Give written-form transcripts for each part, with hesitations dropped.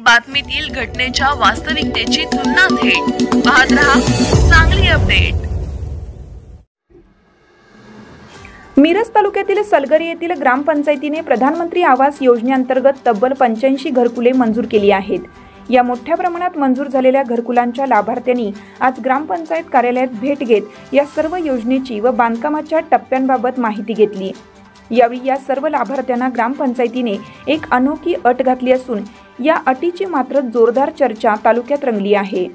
बातमीतील घटनेच्या वास्तविकतेची तुलना थेट पाहत रहा सांगली अपडेट। मिरज तालुक्यातील सलगरी येथील ग्रामपंचायतीने प्रधानमंत्री आवास योजनेअंतर्गत तब्बल 85 घरकुले मंजूर केली आहेत। या मोठ्या प्रमाणात मंजूर झालेल्या घरकुलांच्या लाभार्थ्यांनी आज ग्रामपंचायत कार्यालयात भेट घेत या सर्व योजनेची व बांधकामाच्या टप्प्यांबाबत माहिती घेतली। यावेळी या सर्व लाभार्थ्यांना ग्रामपंचायतीने एक अनोखी अट घातली असून या अटीची मात्र जोरदार चर्चा तालुक्यात रंगली आहे।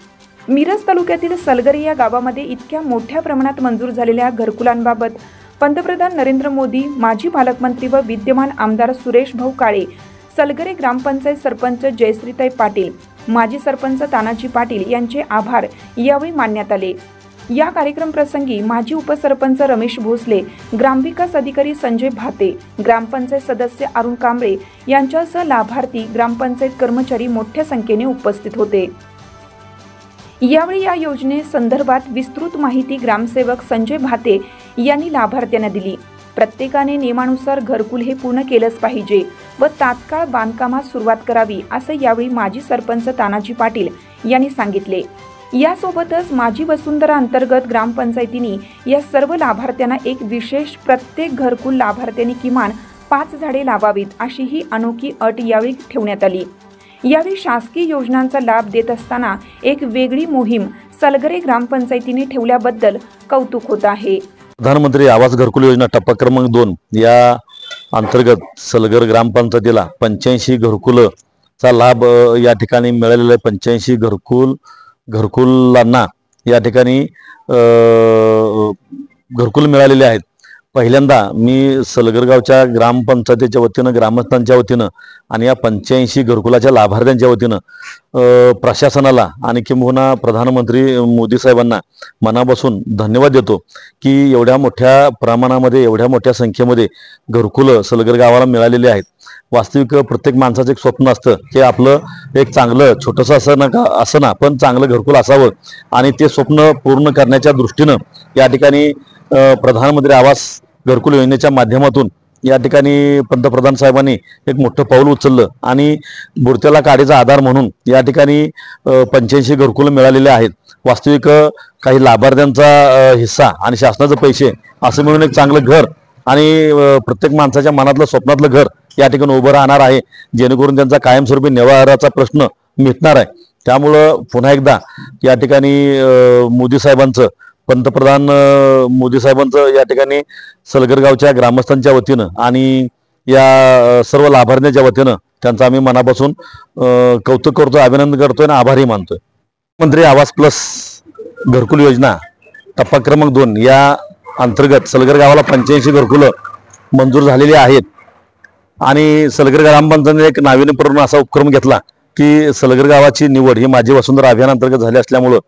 मिरज तालुक्यातील सलगरी या गावामध्ये इतक्या मोठ्या प्रमाणात मंजूर झालेल्या घरकुलांबाबत पंतप्रधान नरेंद्र मोदी, माजी पालकमंत्री व विद्यमान आमदार सुरेश भाऊ काळे, सलगरी ग्रामपंचायत सरपंच जयश्रीताई पाटील, माजी सरपंच तानाजी पाटील यांचे आभार यावेळी मानण्यात आले। या कार्यक्रम प्रसंगी माजी उपसरपंच रमेश भोसले, ग्रामविकास अधिकारी संजय भाते, ग्रामपंचायत सदस्य अरुण कांबळे यांच्यासह लाभार्थी, ग्रामपंचायत कर्मचारी मोठ्या संख्येने उपस्थित होते। यावेळी या योजनेसंदर्भात विस्तृत माहिती ग्रामसेवक संजय भाते यांनी लाभार्थ्यांना दिली। प्रत्येकाने नियमानुसार घरकुल हे पूर्ण केलंच पाहिजे व तात्काळ बांधकामास सुरुवात करावी असे यावेळी माजी सरपंच तानाजी पाटील यांनी सांगितले। यासोबतच माझी वसुंधरा अंतर्गत ग्रामपंचायतीने या सर्व लाभार्थ्यांना एक विशेष प्रत्येक घरकुल लाभार्थ्यांनी किमान 5 झाडे लावावीत अशी ही अनोखी अट यावेळी ठेवण्यात आली। यावेळी शासकीय योजनांचा लाभ देत असताना एक वेगळी मोहीम सलगरे ग्रामपंचायतीने ठेवल्याबद्दल कौतुक होत आहे। प्रधानमंत्री आवास घरकुल योजना टप्पा क्रमांक 2 या अंतर्गत सलगर ग्रामपंचायतीला 85 घरकुलचा लाभ या ठिकाणी मिळालेला आहे। 85 घरकुलांना या ठिकाणी घरकुल मिळालेले आहेत। पहिल्यांदा मी सलगर गावच्या ग्रामपंचायतीच्या वतीनं, ग्रामस्थांच्या वतीनं आणि या 85 घरकुलाच्या लाभार्थ्यांच्या वतीनं प्रशासनाला आणि किंबहुना प्रधानमंत्री मोदी साहेबांना मनापासून धन्यवाद देतो की एवढ्या मोठ्या प्रमाणामध्ये, एवढ्या मोठ्या संख्येमध्ये घरकुलं सलगर गावाला मिळालेली आहेत। वास्तविक प्रत्येक माणसाचं एक स्वप्न असतं की आपलं एक चांगलं छोटंसं असं ना पण चांगलं घरकुल असावं आणि ते स्वप्न पूर्ण करण्याच्या दृष्टीनं या ठिकाणी प्रधानमंत्री आवास घरकुल योजनेच्या माध्यमातून या ठिकाणी पंतप्रधान साहेबांनी एक मोठं पाऊल उचललं आणि बुडत्याला काडीचा आधार म्हणून या ठिकाणी 85 घरकुल मिळालेले आहेत। वास्तविक काही लाभार्थ्यांचा हिस्सा आणि शासनाचे पैसे असं मिळून एक चांगलं घर आणि प्रत्येक माणसाच्या मनातलं स्वप्नातलं घर या ठिकाणी उभं राहणार आहे, जेणेकरून त्यांचा कायमस्वरूपी निवाराचा प्रश्न मिटणार आहे। त्यामुळं पुन्हा एकदा या ठिकाणी मोदी साहेबांचं, पंतप्रधान मोदी साहेबांचं या ठिकाणी सलगर गावच्या ग्रामस्थांच्या वतीनं आणि या सर्व लाभार्थ्यांच्या वतीनं त्यांचा आम्ही मनापासून कौतुक करतो, अभिनंदन करतोय आणि आभारी मानतोय। मंत्री आवास प्लस घरकुल योजना टप्पा क्रमांक 2 या अंतर्गत सलगर गावाला 85 घरकुलं मंजूर झालेली आहेत आणि सलगर ग्रामपंचायतीने एक नाविन्यपूर्ण असा उपक्रम घेतला की सलगर गावाची निवड ही माझी वसुंधरा अभियानांतर्गत झाली असल्यामुळं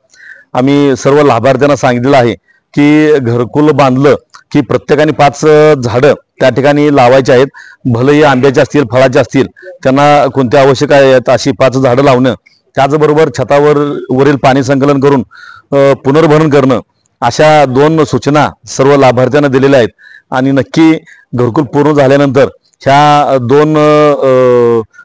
आम्ही सर्व लाभार्थ्यांना सांगितलेलं आहे की घरकुल बांधलं की प्रत्येकाने 5 झाडं त्या ठिकाणी लावायची आहेत। भलेही आंब्याचे असतील, फळाचे असतील, त्यांना कोणते आवश्यक आहेत अशी 5 झाडं लावणं, त्याचबरोबर छतावरील पाणी संकलन करून पुनर्भरण करणं, अशा 2 सूचना सर्व लाभार्थ्यांना दिलेल्या आहेत आणि नक्की घरकुल पूर्ण झाल्यानंतर ह्या 2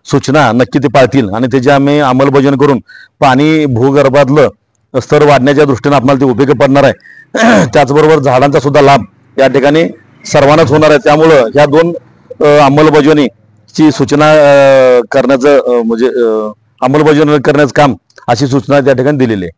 सूचना नक्की ते पाळतील आणि त्याची आम्ही अंमलबजावणी करून पाणी भूगर्भातलं स्तर वाढण्याच्या दृष्टीने आपल्याला ते उपयोगी पडणार आहे। त्याचबरोबर झाडांचा सुद्धा लाभ या ठिकाणी सर्वांनाच होणार आहे। त्यामुळं ह्या 2 अंमलबजावणीची सूचना करण्याचं म्हणजे अंमलबजावणी करण्याचं काम अशी सूचना त्या ठिकाणी दिलेली आहे।